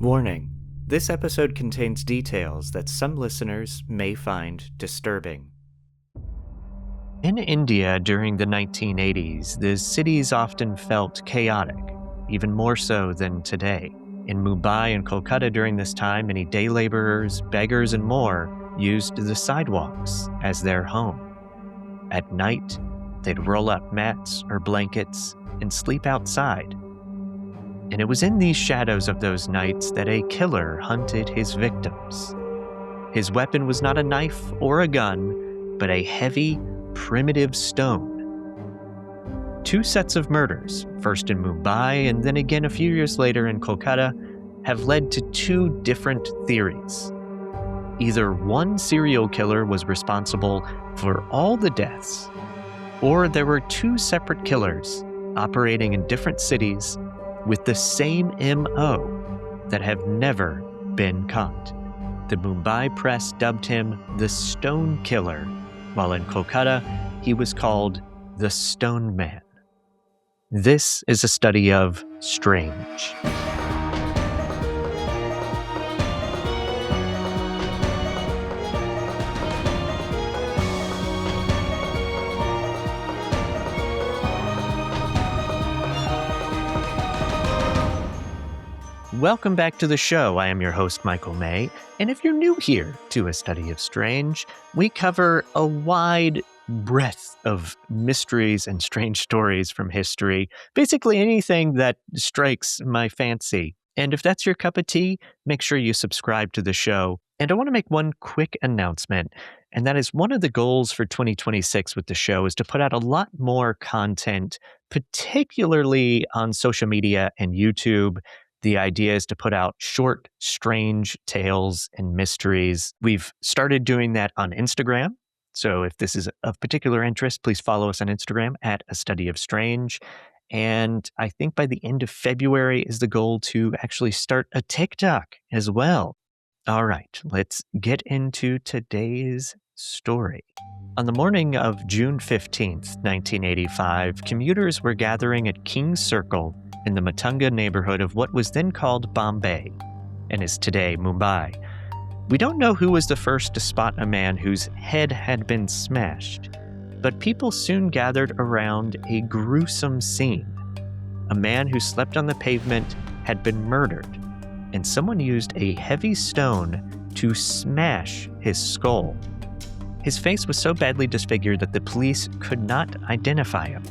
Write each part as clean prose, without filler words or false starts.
Warning: this episode contains details that some listeners may find disturbing. In India during the 1980s, the cities often felt chaotic, even more so than today. In Mumbai and Kolkata during this time, many day laborers, beggars, and more used the sidewalks as their home. At night, they'd roll up mats or blankets and sleep outside. And it was in these shadows of those nights that a killer hunted his victims. His weapon was not a knife or a gun, but a heavy, primitive stone. 2 sets of murders, first in Mumbai and then again a few years later in Kolkata, have led to 2 different theories. Either one serial killer was responsible for all the deaths, or there were 2 separate killers operating in different cities with the same MO that have never been caught. The Mumbai press dubbed him the Stone Killer, while in Kolkata, he was called the Stone Man. This is a study of strange. Welcome back to the show. I am your host, Michael May, and if you're new here to A Study of Strange, we cover a wide breadth of mysteries and strange stories from history, basically anything that strikes my fancy. And if that's your cup of tea, make sure you subscribe to the show. And I want to make one quick announcement, and that is one of the goals for 2026 with the show is to put out a lot more content, particularly on social media and YouTube. The idea is to put out short, strange tales and mysteries. We've started doing that on Instagram. So if this is of particular interest, please follow us on Instagram at A Study of Strange. And I think by the end of February is the goal to actually start a TikTok as well. All right, let's get into today's story. On the morning of June 15th, 1985, commuters were gathering at King's Circle in the Matunga neighborhood of what was then called Bombay and is today Mumbai. We don't know who was the first to spot a man whose head had been smashed, but people soon gathered around a gruesome scene. A man who slept on the pavement had been murdered, and someone used a heavy stone to smash his skull. His face was so badly disfigured that the police could not identify him.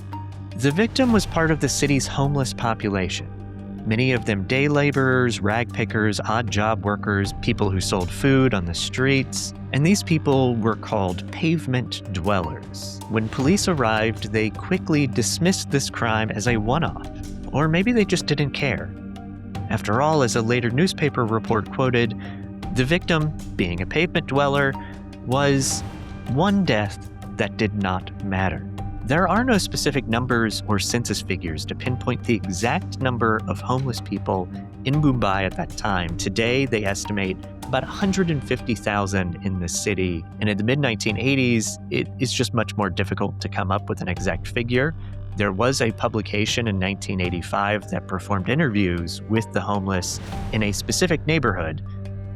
The victim was part of the city's homeless population, many of them day laborers, rag pickers, odd job workers, people who sold food on the streets, and these people were called pavement dwellers. When police arrived, they quickly dismissed this crime as a one-off, or maybe they just didn't care. After all, as a later newspaper report quoted, the victim, being a pavement dweller, was one death that did not matter. There are no specific numbers or census figures to pinpoint the exact number of homeless people in Mumbai at that time. Today, they estimate about 150,000 in the city. And in the mid-1980s, it is just much more difficult to come up with an exact figure. There was a publication in 1985 that performed interviews with the homeless in a specific neighborhood,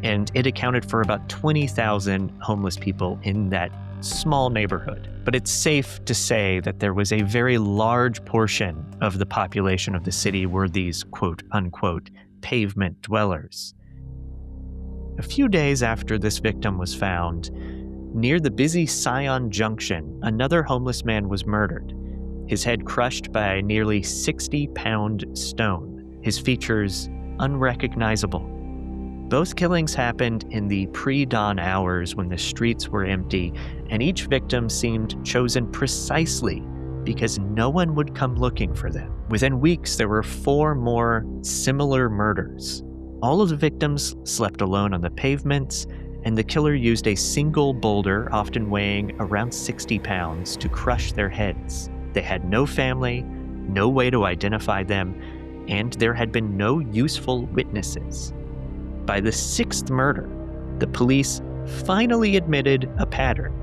and it accounted for about 20,000 homeless people in that small neighborhood. But it's safe to say that there was a very large portion of the population of the city were these quote-unquote pavement dwellers. A few days after this victim was found, near the busy Sion Junction, another homeless man was murdered, his head crushed by a nearly 60-pound stone, his features unrecognizable. Both killings happened in the pre-dawn hours when the streets were empty, and each victim seemed chosen precisely because no one would come looking for them. Within weeks, there were 4 more similar murders. All of the victims slept alone on the pavements, and the killer used a single boulder, often weighing around 60 pounds, to crush their heads. They had no family, no way to identify them, and there had been no useful witnesses. By the 6th murder, the police finally admitted a pattern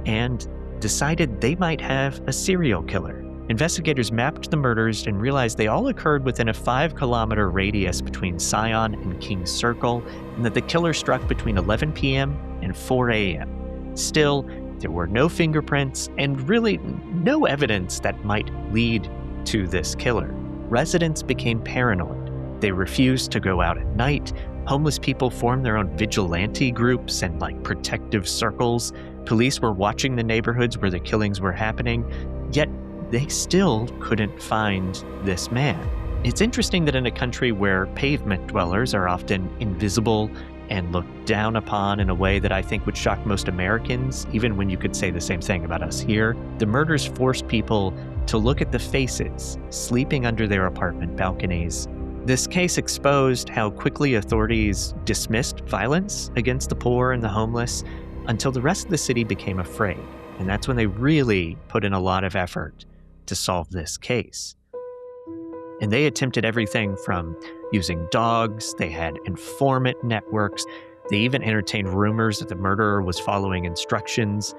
and decided they might have a serial killer. Investigators mapped the murders and realized they all occurred within a 5-kilometer radius between Sion and King's Circle, and that the killer struck between 11 p.m. and 4 a.m. Still, there were no fingerprints and really no evidence that might lead to this killer. Residents became paranoid. They refused to go out at night. Homeless people formed their own vigilante groups and protective circles. Police were watching the neighborhoods where the killings were happening, yet they still couldn't find this man. It's interesting that in a country where pavement dwellers are often invisible and looked down upon in a way that I think would shock most Americans, even when you could say the same thing about us here, the murders forced people to look at the faces sleeping under their apartment balconies. This case exposed how quickly authorities dismissed violence against the poor and the homeless until the rest of the city became afraid. And that's when they really put in a lot of effort to solve this case. And they attempted everything from using dogs, they had informant networks, they even entertained rumors that the murderer was following instructions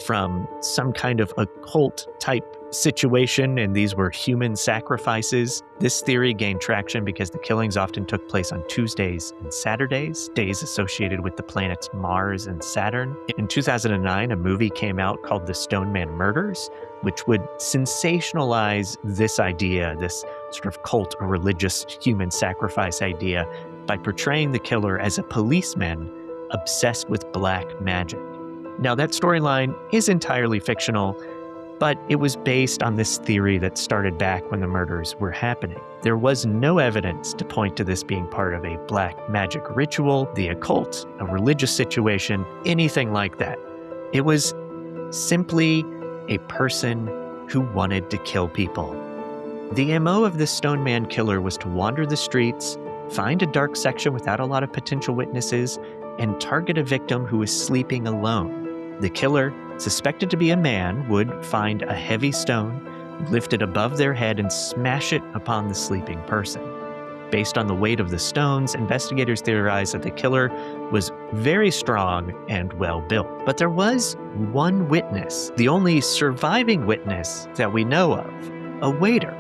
from some kind of occult type situation, and these were human sacrifices. This theory gained traction because the killings often took place on Tuesdays and Saturdays, days associated with the planets Mars and Saturn. In 2009, a movie came out called The Stoneman Murders, which would sensationalize this idea, this sort of cult or religious human sacrifice idea, by portraying the killer as a policeman obsessed with black magic. Now, that storyline is entirely fictional, but it was based on this theory that started back when the murders were happening. There was no evidence to point to this being part of a black magic ritual, the occult, a religious situation, anything like that. It was simply a person who wanted to kill people. The MO of this Stoneman killer was to wander the streets, find a dark section without a lot of potential witnesses, and target a victim who was sleeping alone. The killer, suspected to be a man, would find a heavy stone, lift it above their head, and smash it upon the sleeping person. Based on the weight of the stones, investigators theorized that the killer was very strong and well-built. But there was one witness, the only surviving witness that we know of, a waiter.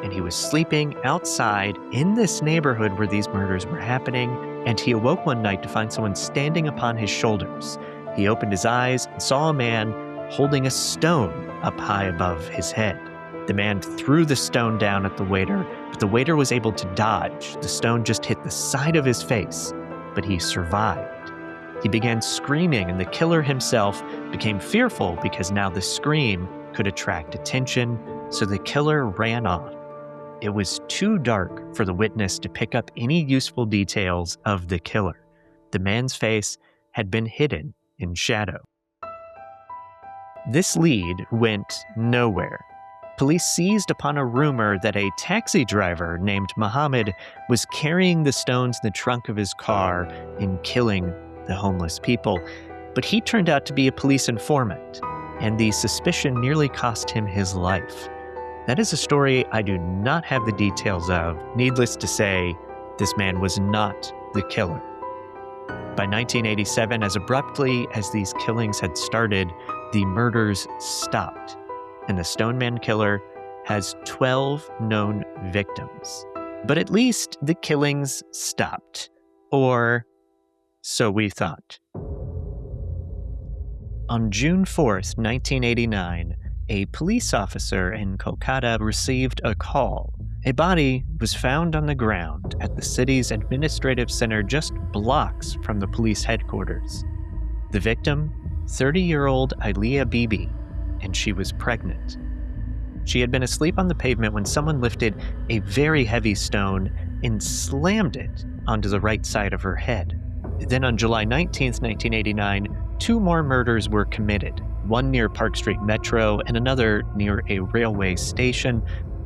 And he was sleeping outside in this neighborhood where these murders were happening, and he awoke one night to find someone standing upon his shoulders. He opened his eyes and saw a man holding a stone up high above his head. The man threw the stone down at the waiter, but the waiter was able to dodge. The stone just hit the side of his face, but he survived. He began screaming, and the killer himself became fearful because now the scream could attract attention, so the killer ran off. It was too dark for the witness to pick up any useful details of the killer. The man's face had been hidden in shadow. This lead went nowhere. Police seized upon a rumor that a taxi driver named Muhammad was carrying the stones in the trunk of his car and killing the homeless people. But he turned out to be a police informant, and the suspicion nearly cost him his life. That is a story I do not have the details of. Needless to say, this man was not the killer. By 1987, as abruptly as these killings had started, the murders stopped, and the Stoneman killer has 12 known victims. But at least the killings stopped, or so we thought. On June 4th, 1989, a police officer in Kolkata received a call. A body was found on the ground at the city's administrative center just blocks from the police headquarters. The victim, 30-year-old Aliyah Bibi, and she was pregnant. She had been asleep on the pavement when someone lifted a very heavy stone and slammed it onto the right side of her head. Then on July 19th, 1989, 2 more murders were committed, one near Park Street Metro and another near a railway station.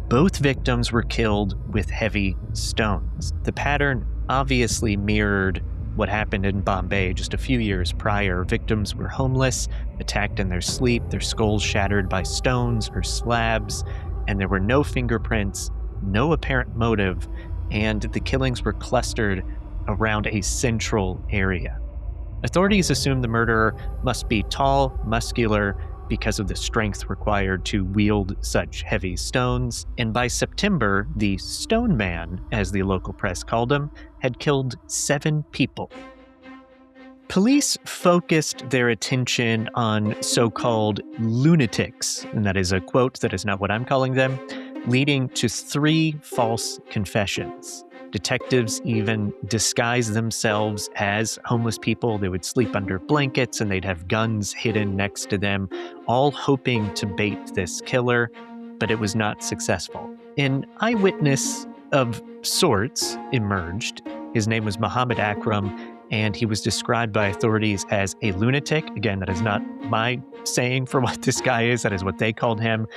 Both victims were killed with heavy stones. The pattern obviously mirrored what happened in Bombay just a few years prior. Victims were homeless, attacked in their sleep, their skulls shattered by stones or slabs, and there were no fingerprints, no apparent motive, and the killings were clustered around a central area. Authorities assumed the murderer must be tall, muscular, because of the strength required to wield such heavy stones. And by September, the Stone Man, as the local press called him, had killed 7 people. Police focused their attention on so-called lunatics, and that is a quote, that is not what I'm calling them, leading to 3 false confessions. Detectives even disguised themselves as homeless people. They would sleep under blankets and they'd have guns hidden next to them, all hoping to bait this killer, but it was not successful. An eyewitness of sorts emerged. His name was Muhammad Akram, and he was described by authorities as a lunatic. Again, that is not my saying for what this guy is, that is what they called him.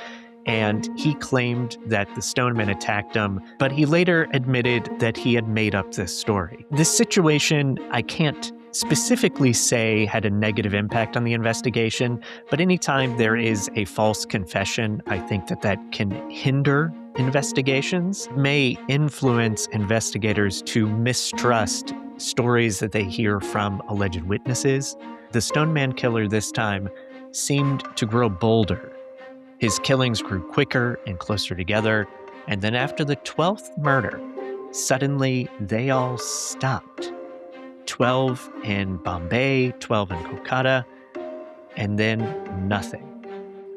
And he claimed that the Stoneman attacked him, but he later admitted that he had made up this story. This situation, I can't specifically say had a negative impact on the investigation, but anytime there is a false confession, I think that can hinder investigations, may influence investigators to mistrust stories that they hear from alleged witnesses. The Stoneman killer this time seemed to grow bolder. His killings grew quicker and closer together, and then after the 12th murder, suddenly they all stopped. 12 in Bombay, 12 in Kolkata, and then nothing.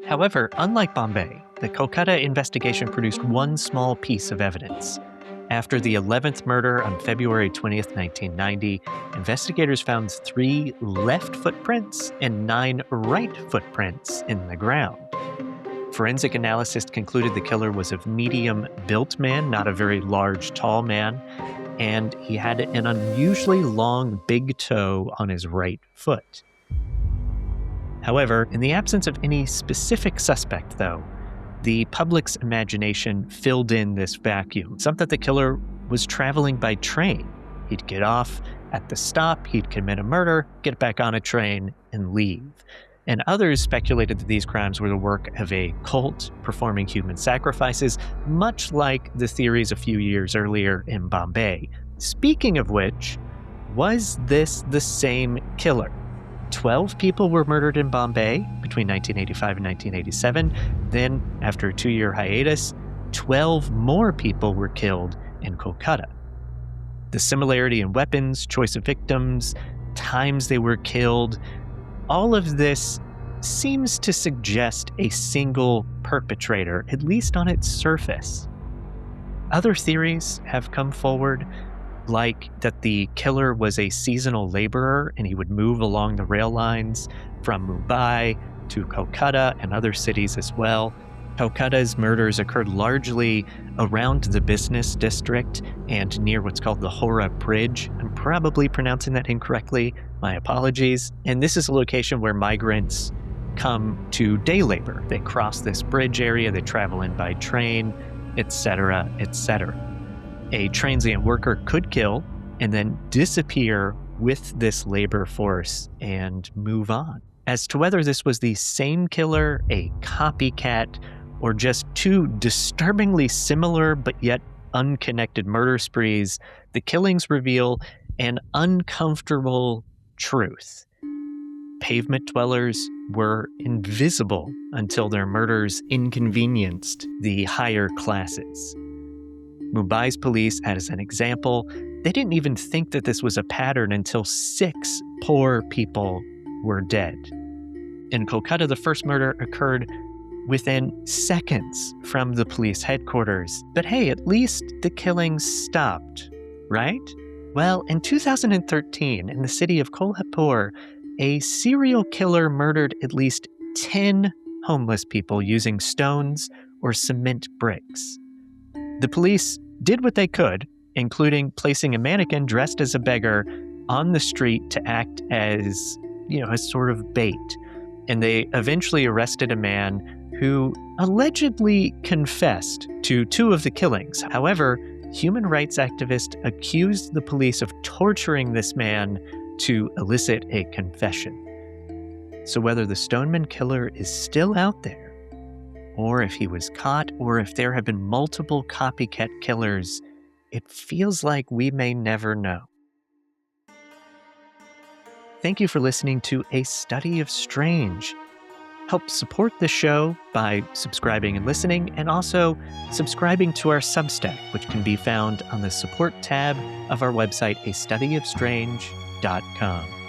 However, unlike Bombay, the Kolkata investigation produced one small piece of evidence. After the 11th murder on February 20th, 1990, investigators found 3 left footprints and 9 right footprints in the ground. Forensic analysis concluded the killer was a medium-built man, not a very large, tall man, and he had an unusually long big toe on his right foot. However, in the absence of any specific suspect, though, the public's imagination filled in this vacuum. Some thought the killer was traveling by train. He'd get off at the stop, he'd commit a murder, get back on a train, and leave. And others speculated that these crimes were the work of a cult performing human sacrifices, much like the theories a few years earlier in Bombay. Speaking of which, was this the same killer? 12 people were murdered in Bombay between 1985 and 1987. Then, after a 2-year hiatus, 12 more people were killed in Kolkata. The similarity in weapons, choice of victims, times they were killed, all of this seems to suggest a single perpetrator, at least on its surface. Other theories have come forward, like that the killer was a seasonal laborer and he would move along the rail lines from Mumbai to Kolkata and other cities as well. Kolkata's murders occurred largely around the business district and near what's called the Howrah Bridge. I'm probably pronouncing that incorrectly. My apologies. And this is a location where migrants come to day labor. They cross this bridge area, they travel in by train, etc., etc. A transient worker could kill and then disappear with this labor force and move on. As to whether this was the same killer, a copycat, or just 2 disturbingly similar but yet unconnected murder sprees, the killings reveal an uncomfortable truth. Pavement dwellers were invisible until their murders inconvenienced the higher classes. Mumbai's police, as an example, they didn't even think that this was a pattern until 6 poor people were dead. In Kolkata, the first murder occurred within seconds from the police headquarters. But hey, at least the killings stopped, right? Well, in 2013, in the city of Kolhapur, a serial killer murdered at least 10 homeless people using stones or cement bricks. The police did what they could, including placing a mannequin dressed as a beggar on the street to act as, a sort of bait. And they eventually arrested a man who allegedly confessed to 2 of the killings. However, human rights activists accused the police of torturing this man to elicit a confession. So whether the Stoneman killer is still out there, or if he was caught, or if there have been multiple copycat killers, it feels like we may never know. Thank you for listening to A Study of Strange. help support the show by subscribing and listening, and also subscribing to our Substack, which can be found on the support tab of our website, astudyofstrange.com.